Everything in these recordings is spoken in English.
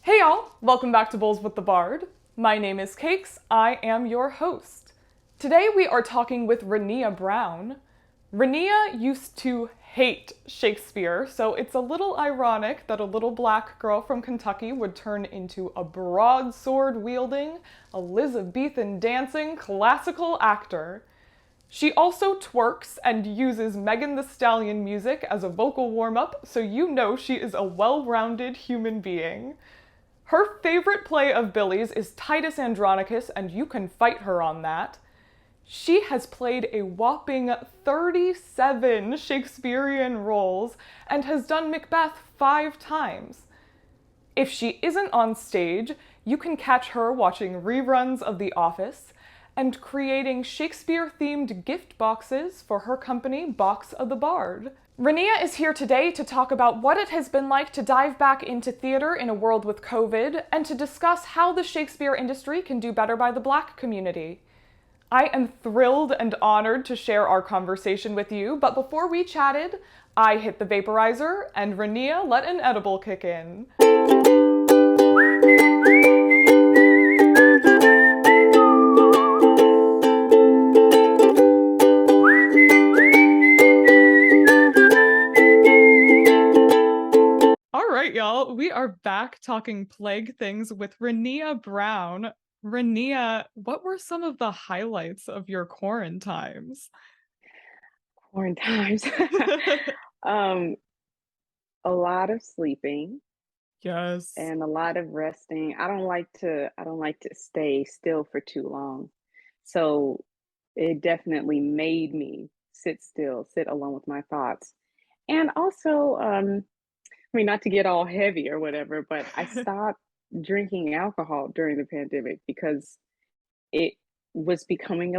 Hey y'all, welcome back to Bowls with the Bard. My name is Cakes, I am your host. Today we are talking with Renea Brown. Renea used to hate Shakespeare, so it's a little ironic that a little black girl from Kentucky would turn into a broadsword wielding, Elizabethan dancing classical actor. She also twerks and uses Megan the Stallion music as a vocal warm up, so you know she is a well rounded human being. Her favorite play of Billy's is Titus Andronicus, and you can fight her on that. She has played a whopping 37 Shakespearean roles and has done Macbeth 5 times. If she isn't on stage, you can catch her watching reruns of The Office and creating Shakespeare themed gift boxes for her company, Box of the Bard. Renea is here today to talk about what it has been like to dive back into theater in a world with COVID and to discuss how the Shakespeare industry can do better by the Black community. I am thrilled and honored to share our conversation with you, but before we chatted, I hit the vaporizer and Renea let an edible kick in. All right, y'all, we are back talking plague things with Renea Brown. Renea, what were some of the highlights of your quarantines? Quarantines. Um, a lot of sleeping Yes. and a lot of resting. I don't like to stay still for too long. So it definitely made me sit still, sit alone with my thoughts. And also, I mean, not to get all heavy or whatever, but I stopped drinking alcohol during the pandemic because it was becoming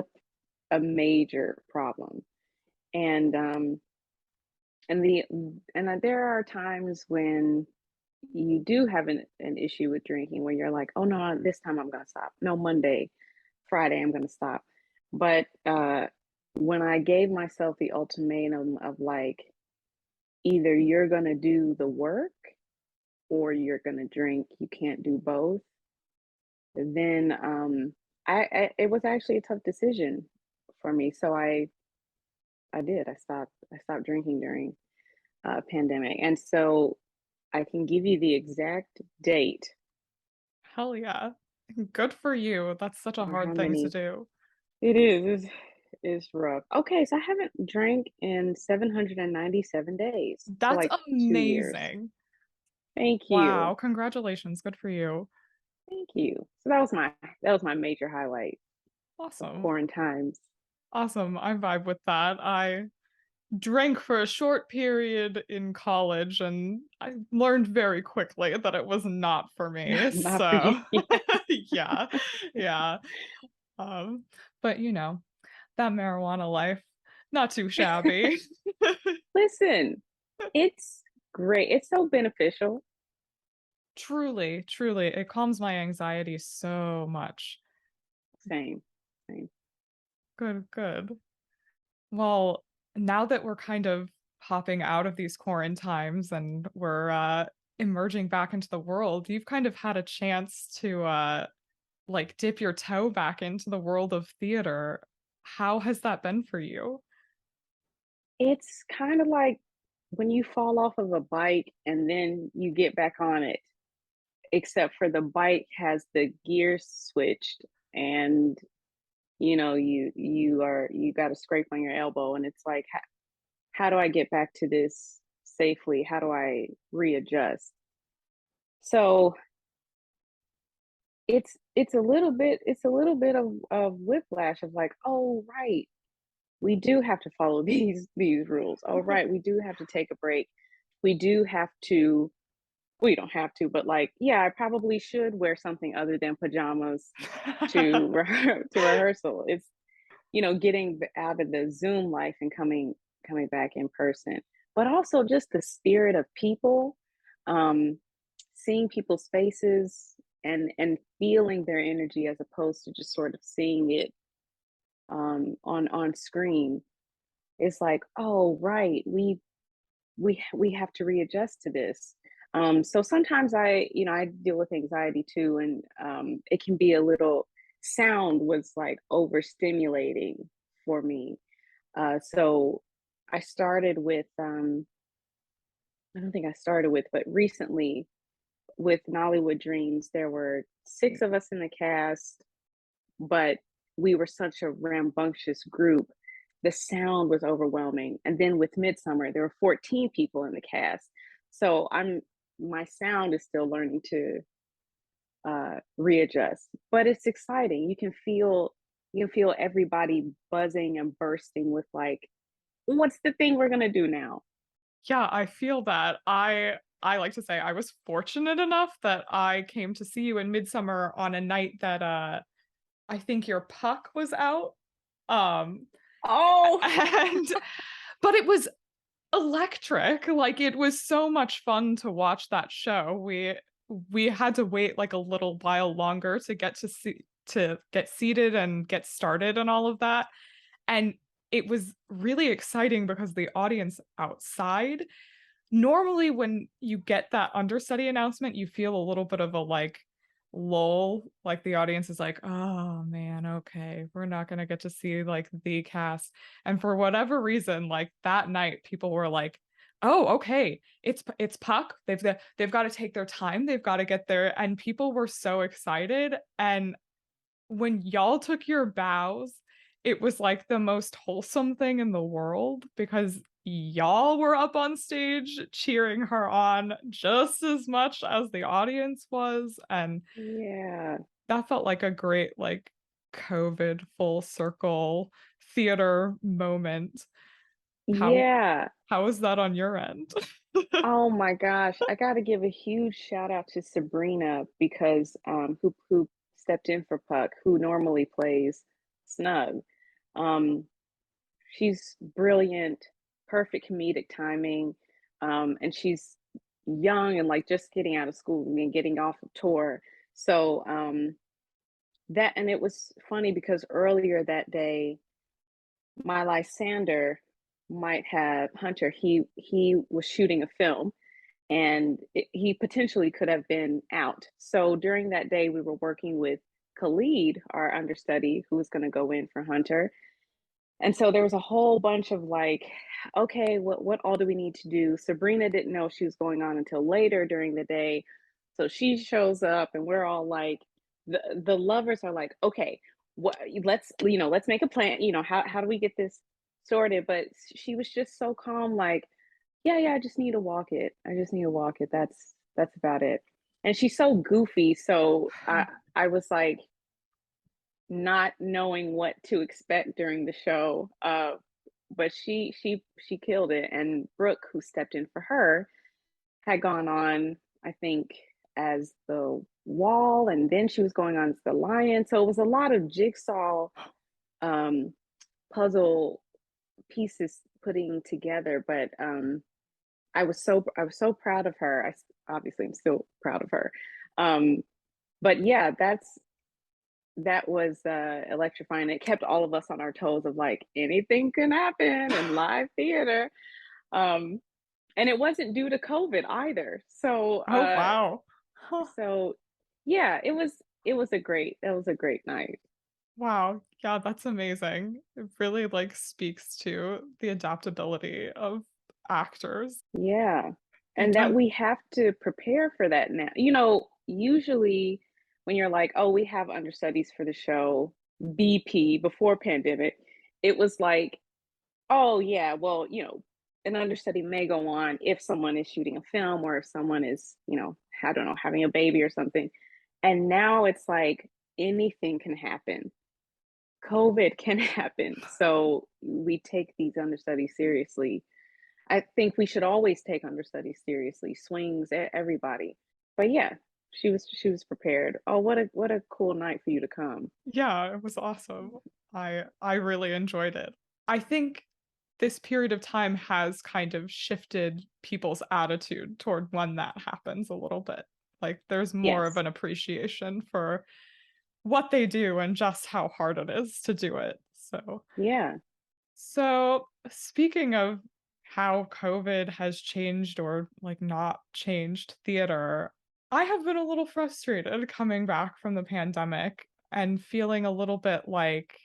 a major problem. And and the there are times when you do have an issue with drinking where you're like, oh no, this time I'm gonna stop. No, Monday, Friday, I'm gonna stop. But when I gave myself the ultimatum of like, either you're gonna do the work or you're gonna drink, you can't do both, then I it was actually a tough decision for me. So I did. I stopped drinking during pandemic. And so I can give you the exact date Hell yeah. Good for you. That's such a or how hard thing to many do. it is. It's rough. Okay, so I haven't drank in 797 days. So That's like 2 years. amazing. Thank Wow. you. Congratulations. Good for you. Thank you. So that was my major highlight of Awesome. quarantines. Awesome. I vibe with that. I drank for a short period in college and I learned very quickly that it was not for me. Not for you. So, yeah. Yeah. Um, but that marijuana life, not too shabby. Listen, it's great. It's so beneficial. Truly, truly, it calms my anxiety so much. Same. Same. Good, good. Well, now that we're kind of popping out of these quarantines and we're emerging back into the world, you've kind of had a chance to like dip your toe back into the world of theater. How has that been for you? It's kind of like when you fall off of a bike and then you get back on it, except for the bike has the gears switched and you got a scrape on your elbow and it's like how do I get back to this safely? How do I readjust? So it's a little bit of whiplash of like, oh right, we do have to follow these rules. Oh right, we do have to take a break. We do have to, we don't have to, but like, yeah, I probably should wear something other than pajamas to to rehearsal. It's getting out of the Zoom life and coming back in person, but also just the spirit of people, um, seeing people's faces and feeling their energy as opposed to just sort of seeing it on screen. It's like, oh right, we have to readjust to this. So sometimes I deal with anxiety too, and it can be a little sound was like overstimulating for me. So I started with, I don't think I started with, but recently with Nollywood Dreams, there were 6 of us in the cast, but we were such a rambunctious group. The sound was overwhelming. And then with Midsummer, there were 14 people in the cast. So my sound is still learning to readjust, but it's exciting. You can feel everybody buzzing and bursting with like, what's the thing we're gonna do now? Yeah, I feel that. I like to say I was fortunate enough that I came to see you in Midsummer on a night that I think your puck was out. Um Oh, and but it was electric. Like it was so much fun to watch that show. We had to wait like a little while longer to get seated and get started and all of that. And it was really exciting because the audience outside, normally when you get that understudy announcement, you feel a little bit of a like lull, like the audience is like, oh man, okay, we're not gonna get to see like the cast. And for whatever reason, like that night people were like, oh okay, it's Puck, they've got to take their time, they've got to get there, and people were so excited. And when y'all took your bows, it was like the most wholesome thing in the world because y'all were up on stage cheering her on just as much as the audience was. And yeah. that felt like a great, like, COVID full circle theater moment. How Yeah. how was that on your end? Oh my gosh, I gotta give a huge shout out to Sabrina because who stepped in for Puck, who normally plays Snug. Um, she's brilliant, perfect comedic timing, and she's young and like just getting out of school and getting off of tour. So that and it was funny because earlier that day, my Lysander might have Hunter. He was shooting a film and he potentially could have been out. So during that day, we were working with Khalid, our understudy, who was going to go in for Hunter. And so there was a whole bunch of like, okay, what all do we need to do? Sabrina didn't know she was going on until later during the day. So she shows up and we're all like the lovers are like, okay, what let's make a plan. How do we get this sorted? But she was just so calm, like, yeah, I just need to walk it. I just need to walk it. That's about it. And she's so goofy, so I was like not knowing what to expect during the show. But she killed it. And Brooke, who stepped in for her, had gone on, I think, as the wall, and then she was going on as the lion. So it was a lot of jigsaw um, puzzle pieces putting together. But I was so proud of her. Obviously I'm still proud of her. Um, but yeah, that was electrifying. It kept all of us on our toes of like anything can happen in live theater. Um, and it wasn't due to COVID either. So Oh wow. Huh. so yeah, it was a great night. Wow. Yeah, that's amazing. It really like speaks to the adaptability of actors. Yeah. You've And that done we have to prepare for that now. Usually when you're like, oh, we have understudies for the show, BP before pandemic, it was like, oh yeah, well, an understudy may go on if someone is shooting a film or if someone is, I don't know, having a baby or something. And now it's like anything can happen. COVID can happen. So we take these understudies seriously. I think we should always take understudies seriously, swings, everybody. But yeah, she was prepared. Oh, what a cool night for you to come. Yeah, it was awesome. I really enjoyed it. I think this period of time has kind of shifted people's attitude toward when that happens a little bit. Like there's more of Yes. an appreciation for what they do and just how hard it is to do it. So Yeah. speaking of how COVID has changed or like not changed theater, I have been a little frustrated coming back from the pandemic and feeling a little bit like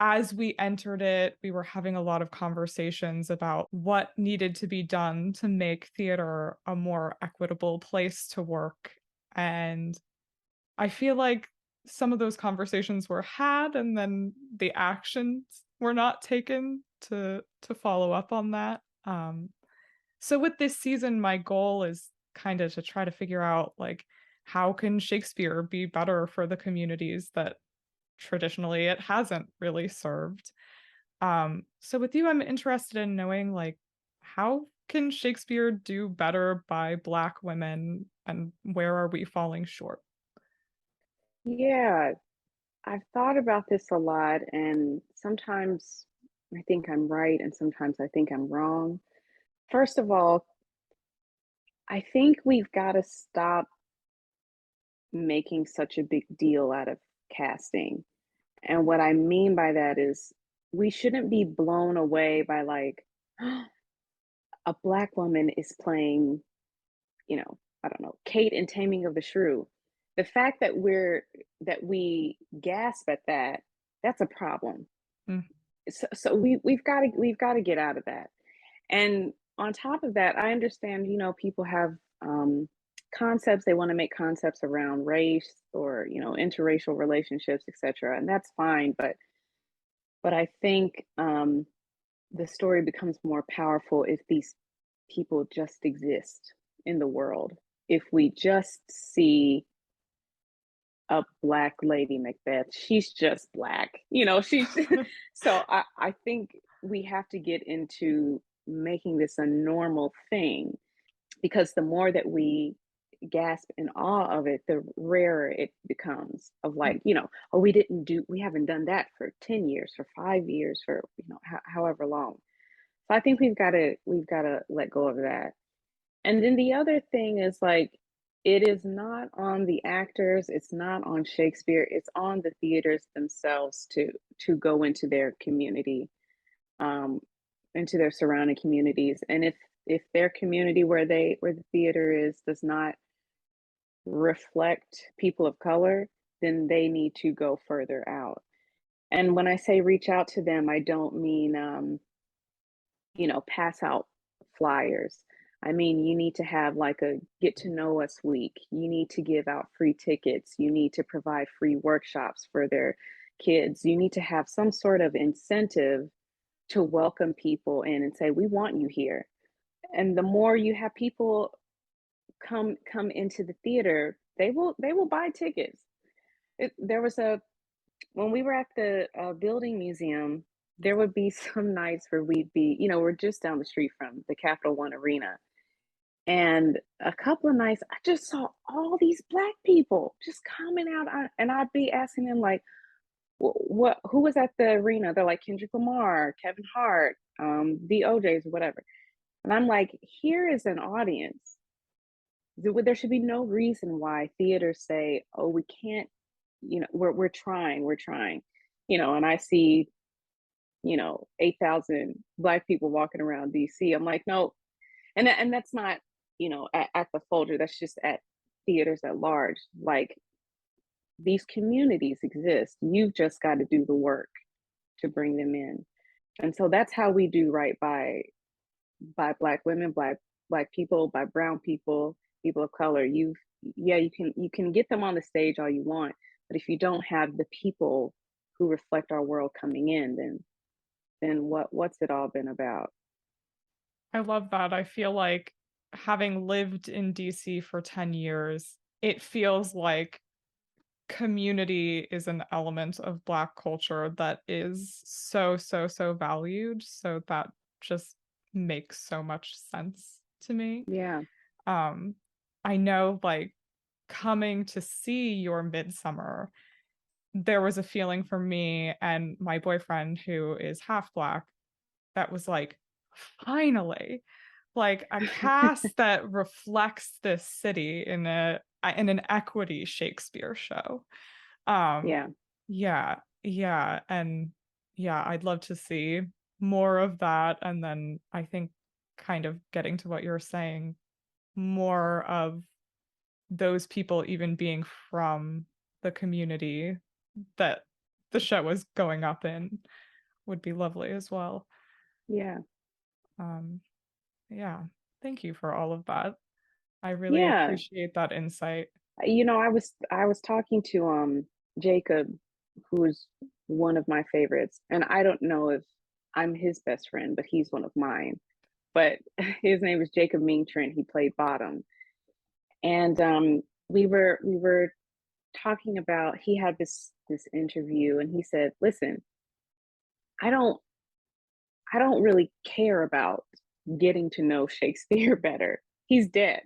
as we entered it, we were having a lot of conversations about what needed to be done to make theater a more equitable place to work. And I feel like some of those conversations were had and then the actions were not taken to follow up on that. So with this season, my goal is kind of to try to figure out like how can Shakespeare be better for the communities that traditionally it hasn't really served. So with you, I'm interested in knowing like how can Shakespeare do better by Black women and where are we falling short? Yeah, I've thought about this a lot, and sometimes I think I'm right, and sometimes I think I'm wrong. First of all, I think we've got to stop making such a big deal out of casting. And what I mean by that is we shouldn't be blown away by like a black woman is playing, I don't know, Kate in Taming of the Shrew. The fact that we gasp at that, that's a problem. Mm, So we've got to get out of that. And on top of that, I understand, people have concepts, they want to make concepts around race or, interracial relationships, etc. And that's fine, but I think the story becomes more powerful if these people just exist in the world. If we just see a black lady Macbeth, she's just black, she's so I think we have to get into making this a normal thing, because the more that we gasp in awe of it, the rarer it becomes of mm. like, oh, we haven't done that for 10 years, for 5 years, for, however long. So I think we've got to let go of that. And then the other thing is like, it is not on the actors, it's not on Shakespeare, it's on the theaters themselves to go into their community, um, into their surrounding communities. And if their community where the theater is does not reflect people of color, then they need to go further out. And when I say reach out to them, I don't mean pass out flyers. I mean, you need to have like a get to know us week. You need to give out free tickets. You need to provide free workshops for their kids. You need to have some sort of incentive to welcome people in and say, "We want you here." And the more you have people come into the theater, they will buy tickets. There was a when we were at the building museum, there would be some nights where we'd be, we're just down the street from the Capital One Arena. And a couple of nights, I just saw all these black people just coming out. And I'd be asking them, like, who was at the arena? They're like Kendrick Lamar, Kevin Hart, the OJs, whatever. And I'm like, here is an audience. There should be no reason why theaters say, oh, we can't, we're trying, we're trying, and I see 8,000 black people walking around DC. I'm like, no, and that's not, at the Folger. That's just at theaters at large. Like, these communities exist. You've just got to do the work to bring them in. And so that's how we do right by black women, black people, by brown people, people of color. You can get them on the stage all you want, but if you don't have the people who reflect our world coming in, then what's it all been about? I love that. I feel like having lived in DC for 10 years, it feels like community is an element of Black culture that is so, so, so valued. So that just makes so much sense to me. Yeah. Um, I know like coming to see your Midsummer, there was a feeling for me and my boyfriend who is half Black that was like, finally, like a cast that reflects this city in an equity Shakespeare show. Um, Yeah. yeah, yeah, and yeah, I'd love to see more of that, and then I think kind of getting to what you're saying, more of those people even being from the community that the show is going up in would be lovely as well. Yeah. Um, yeah, thank you for all of that. I really Yeah. appreciate that insight. I was talking to Jacob, who's one of my favorites, and I don't know if I'm his best friend, but he's one of mine. But his name is Jacob Mingtrent. He played Bottom, and we were talking about, he had this interview, and he said, "Listen, I don't I don't really care about getting to know Shakespeare better. He's dead."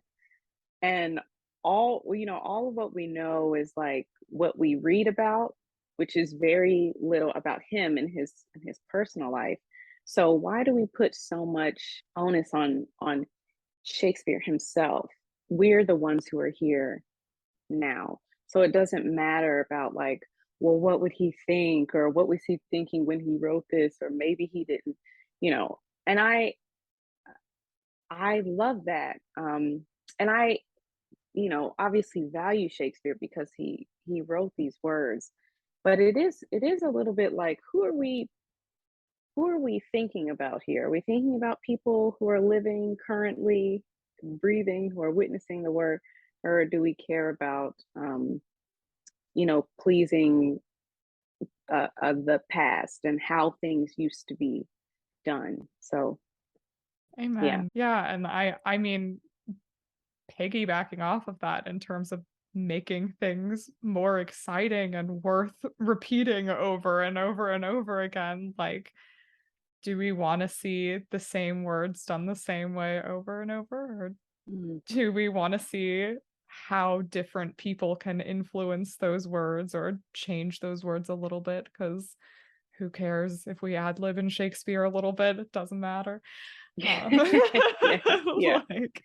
And all of what we know is like what we read about, which is very little about him and his personal life. So why do we put so much onus on Shakespeare himself? We're the ones who are here now. So it doesn't matter about like, well, what would he think, or what was he thinking when he wrote this, or maybe he didn't, you know. And I love that. And I obviously value Shakespeare because he wrote these words. But it is a little bit like, who are we thinking about here? Are we thinking about people who are living currently, breathing, who are witnessing the word, or do we care about pleasing the past and how things used to be done? So yeah. Amen. Yeah, and I mean, piggybacking off of that in terms of making things more exciting and worth repeating over and over and over again, like, do we want to see the same words done the same way over and over, or Mhm. do we want to see how different people can influence those words or change those words a little bit? Because who cares if we ad lib in Shakespeare a little bit? It doesn't matter. Uh, Yeah, yeah. like,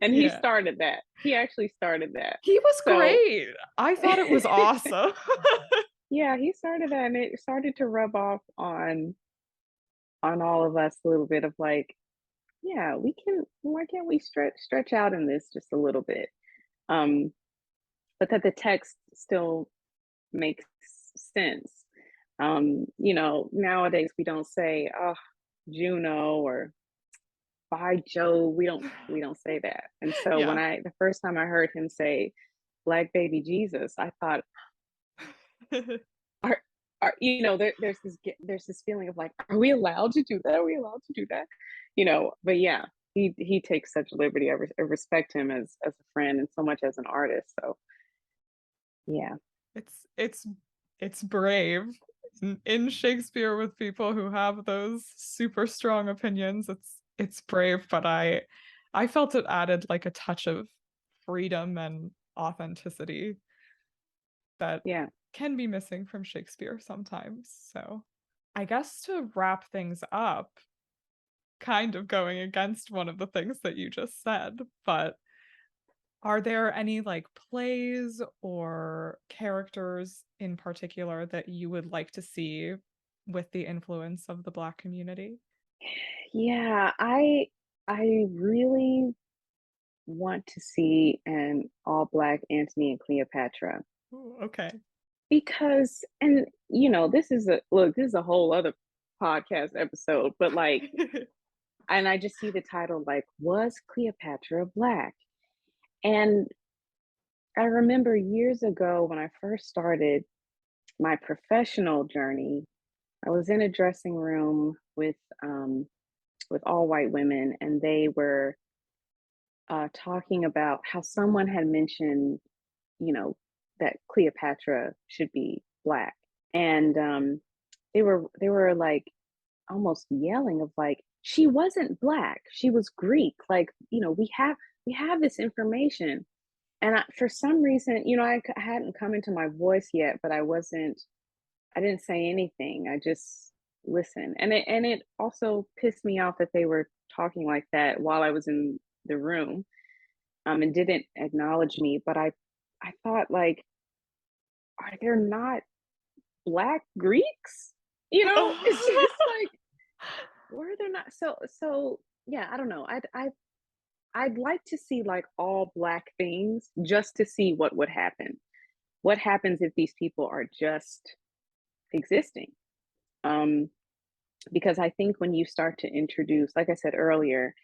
And he yeah. started that. He actually started that. He was So great. I thought it was awesome. yeah, he started that, and it started to rub off on all of us a little bit of like, yeah, we can, why can't we stretch out in this just a little bit? Um, but that the text still makes sense. Nowadays we don't say, oh, Juno, or by Jove. We don't say that. And so when Yeah. the first time I heard him say Black baby Jesus, I thought, are there's this feeling of like, are we allowed to do that? Are we allowed to do that? But yeah, he takes such liberty. I respect him as a friend and so much as an artist. So yeah. It's brave in Shakespeare with people who have those super strong opinions. It's brave, but I felt it added like a touch of freedom and authenticity that Yeah. can be missing from Shakespeare sometimes. So, I guess to wrap things up, kind of going against one of the things that you just said, but are there any like plays or characters in particular that you would like to see with the influence of the Black community? Yeah, I really want to see an all black Antony and Cleopatra, Ooh, okay. because, and this is a whole other podcast episode, but like, and I just see the title like, was Cleopatra black? And I remember years ago when I first started my professional journey, I was in a dressing room with all white women, and they were talking about how someone had mentioned, you know, that Cleopatra should be black, and they were like almost yelling of like, she wasn't black, she was Greek. Like, we have this information. And for some reason, I hadn't come into my voice yet, but I didn't say anything. I just listened. And it also pissed me off that they were talking like that while I was in the room, and didn't acknowledge me. But I thought, like, are there not black Greeks? It's just like, were there not yeah, I don't know. I'd like to see like all black things just to see what would happen. What happens if these people are just existing? Um, because I think when you start to introduce, like I said earlier,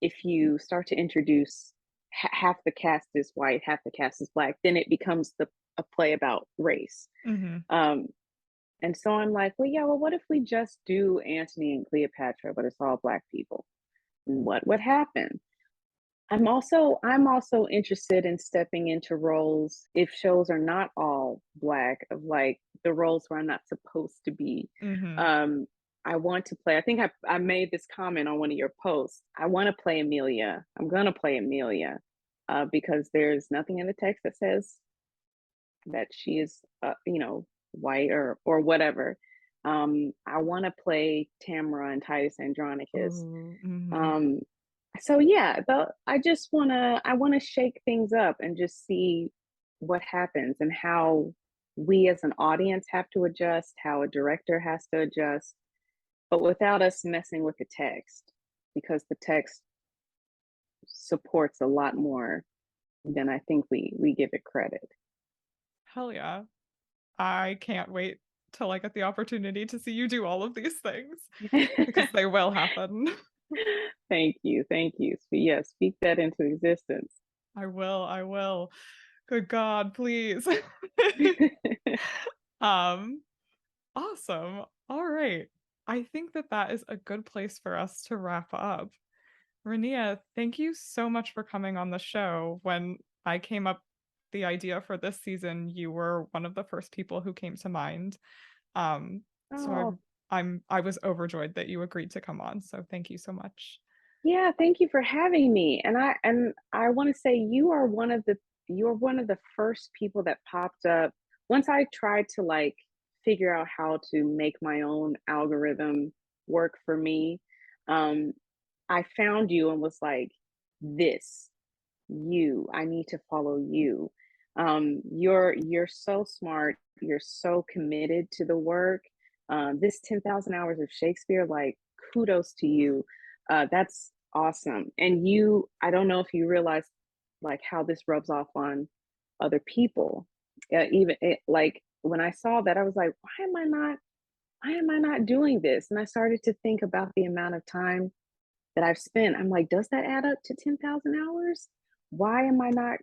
if you start to introduce half the cast is white, half the cast is black, then it becomes a play about race. Hmm. Um, and so I'm like, well, yeah, well, what if we just do Antony and Cleopatra, but it's all black people? What would happen? I'm also interested in stepping into roles if shows are not all black, of like the roles where I'm not supposed to be. Hmm. Um, I want to play. I think I made this comment on one of your posts. I want to play Amelia. I'm gonna play Amelia because there's nothing in the text that says that she is, white or whatever. I want to play Tamara and Titus Andronicus. Ooh, hmm. Um, so yeah, I wanna shake things up and just see what happens and how we as an audience have to adjust, how a director has to adjust, but without us messing with the text, because the text supports a lot more than I think we give it credit. Hell yeah. I can't wait till I get the opportunity to see you do all of these things because they will happen. Thank you, thank you. So yeah, speak that into existence. I will, I will. Good God, please. um, awesome. All right. I think that that is a good place for us to wrap up. Renea, thank you so much for coming on the show. When I came up the idea for this season, you were one of the first people who came to mind. So Oh, I was overjoyed that you agreed to come on. So thank you so much. yeah, thank you for having me. And I want to say you're one of the first people that popped up once I tried to like figure out how to make my own algorithm work for me. Um, I found you and was like, this, I need to follow you. You're so smart. You're so committed to the work. This 10,000 hours of Shakespeare, like kudos to you. That's awesome. And I don't know if you realize like how this rubs off on other people. Like when I saw that, I was like, why am I not doing this? And I started to think about the amount of time that I've spent. I'm like, does that add up to 10,000 hours? Why am I not,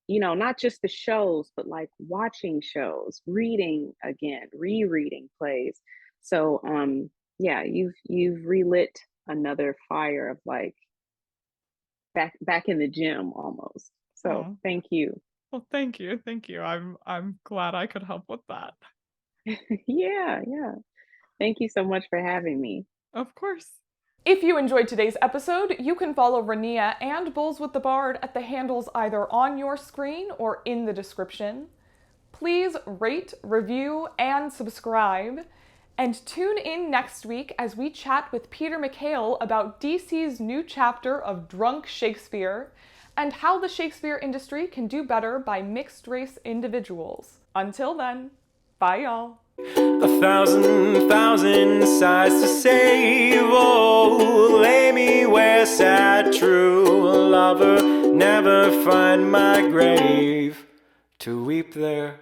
not just the shows, but like watching shows, reading again, rereading plays. So yeah, you've relit another fire of like back in the gym almost. So Oh, thank you. well, thank you. Thank you. I'm glad I could help with that. Yeah, yeah. Thank you so much for having me. Of course. If you enjoyed today's episode, you can follow Renea and Bulls with the Bard at the handles either on your screen or in the description. Please rate, review, and subscribe. And tune in next week as we chat with Peter McHale about DC's new chapter of Drunk Shakespeare and how the Shakespeare industry can do better by mixed race individuals. Until then, bye y'all. 1,000 sighs to save. Oh, lay me where sad true lover never find my grave to weep there.